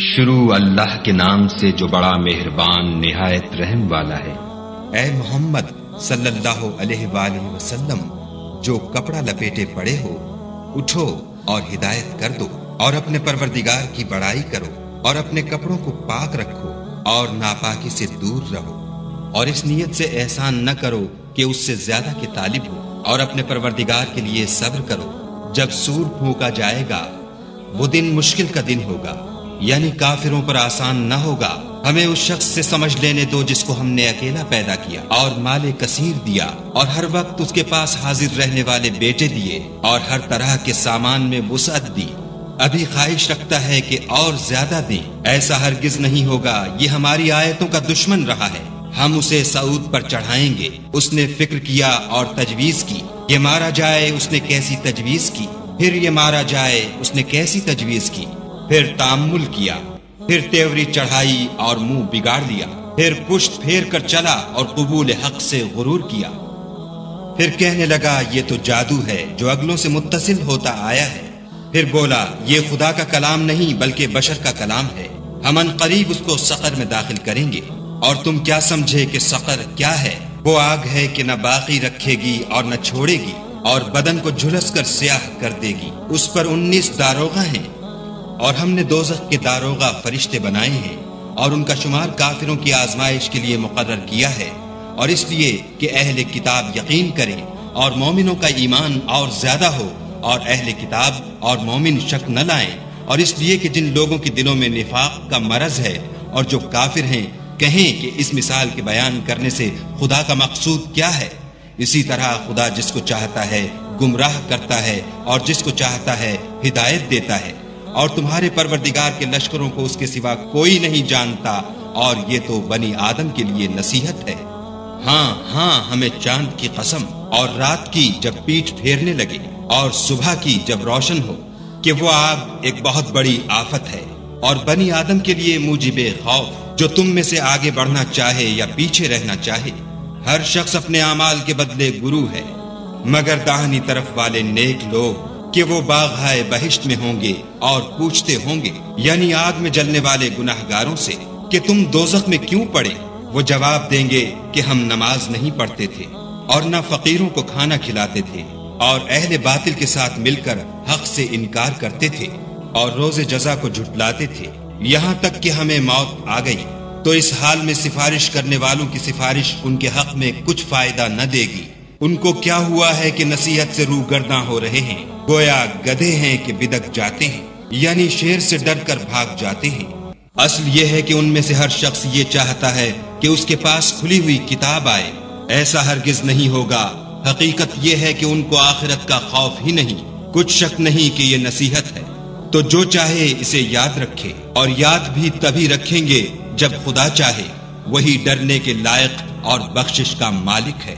شروع اللہ کے نام سے جو بڑا مہربان نہایت رحم والا ہے۔ اے محمد صلی اللہ علیہ وآلہ وسلم، جو کپڑا لپیٹے پڑے ہو اٹھو اور ہدایت کر دو، اور اپنے پروردگار کی بڑائی کرو، اور اپنے کپڑوں کو پاک رکھو اور ناپاکی سے دور رہو، اور اس نیت سے احسان نہ کرو کہ اس سے زیادہ کے طالب ہو، اور اپنے پروردگار کے لیے صبر کرو۔ جب سور پھونکا جائے گا وہ دن مشکل کا دن ہوگا، یعنی کافروں پر آسان نہ ہوگا۔ ہمیں اس شخص سے سمجھ لینے دو جس کو ہم نے اکیلا پیدا کیا اور مال کثیر دیا، اور ہر وقت اس کے پاس حاضر رہنے والے بیٹے دیے، اور ہر طرح کے سامان میں وسعت دی۔ ابھی خواہش رکھتا ہے کہ اور زیادہ دیں، ایسا ہرگز نہیں ہوگا۔ یہ ہماری آیتوں کا دشمن رہا ہے، ہم اسے صعود پر چڑھائیں گے۔ اس نے فکر کیا اور تجویز کی، یہ مارا جائے، اس نے کیسی تجویز کی، پھر یہ مارا جائے، اس نے کیسی تجویز کی، پھر تأمل کیا، پھر تیوری چڑھائی اور منہ بگاڑ لیا، پھر پشت پھیر کر چلا اور قبول حق سے غرور کیا، پھر کہنے لگا یہ تو جادو ہے جو اگلوں سے متصل ہوتا آیا ہے، پھر بولا یہ خدا کا کلام نہیں بلکہ بشر کا کلام ہے، ہم ان قریب اس کو سقر میں داخل کریں گے۔ اور تم کیا سمجھے کہ سقر کیا ہے؟ وہ آگ ہے کہ نہ باقی رکھے گی اور نہ چھوڑے گی، اور بدن کو جھلس کر سیاہ کر دے گی۔ اس پر 19 داروغہ ہیں، اور ہم نے دوزخ کے داروغہ فرشتے بنائے ہیں، اور ان کا شمار کافروں کی آزمائش کے لیے مقرر کیا ہے، اور اس لیے کہ اہل کتاب یقین کریں اور مومنوں کا ایمان اور زیادہ ہو، اور اہل کتاب اور مومن شک نہ لائیں، اور اس لیے کہ جن لوگوں کے دلوں میں نفاق کا مرض ہے اور جو کافر ہیں کہیں کہ اس مثال کے بیان کرنے سے خدا کا مقصود کیا ہے۔ اسی طرح خدا جس کو چاہتا ہے گمراہ کرتا ہے اور جس کو چاہتا ہے ہدایت دیتا ہے، اور تمہارے پروردگار کے لشکروں کو اس کے سوا کوئی نہیں جانتا، اور یہ تو بنی آدم کے لیے نصیحت ہے۔ ہاں ہمیں چاند کی قسم، اور رات کی جب پیٹھ پھیرنے لگے، اور صبح کی جب روشن ہو، کہ وہ آگ ایک بہت بڑی آفت ہے، اور بنی آدم کے لیے موجب خوف، جو تم میں سے آگے بڑھنا چاہے یا پیچھے رہنا چاہے۔ ہر شخص اپنے اعمال کے بدلے گرو ہے، مگر داہنی طرف والے نیک لوگ کہ وہ باغہائے بہشت میں ہوں گے، اور پوچھتے ہوں گے، یعنی آگ میں جلنے والے گناہگاروں سے، کہ تم دوزخ میں کیوں پڑے؟ وہ جواب دیں گے کہ ہم نماز نہیں پڑھتے تھے، اور نہ فقیروں کو کھانا کھلاتے تھے، اور اہل باطل کے ساتھ مل کر حق سے انکار کرتے تھے، اور روز جزا کو جھٹلاتے تھے، یہاں تک کہ ہمیں موت آ گئی۔ تو اس حال میں سفارش کرنے والوں کی سفارش ان کے حق میں کچھ فائدہ نہ دے گی۔ ان کو کیا ہوا ہے کہ نصیحت سے روگرداں ہو رہے ہیں، گویا گدھے ہیں کہ بدک جاتے ہیں، یعنی شیر سے ڈر کر بھاگ جاتے ہیں۔ اصل یہ ہے کہ ان میں سے ہر شخص یہ چاہتا ہے کہ اس کے پاس کھلی ہوئی کتاب آئے، ایسا ہرگز نہیں ہوگا۔ حقیقت یہ ہے کہ ان کو آخرت کا خوف ہی نہیں، کچھ شک نہیں کہ یہ نصیحت ہے۔ تو جو چاہے اسے یاد رکھے، اور یاد بھی تبھی رکھیں گے جب خدا چاہے، وہی ڈرنے کے لائق اور بخشش کا مالک ہے۔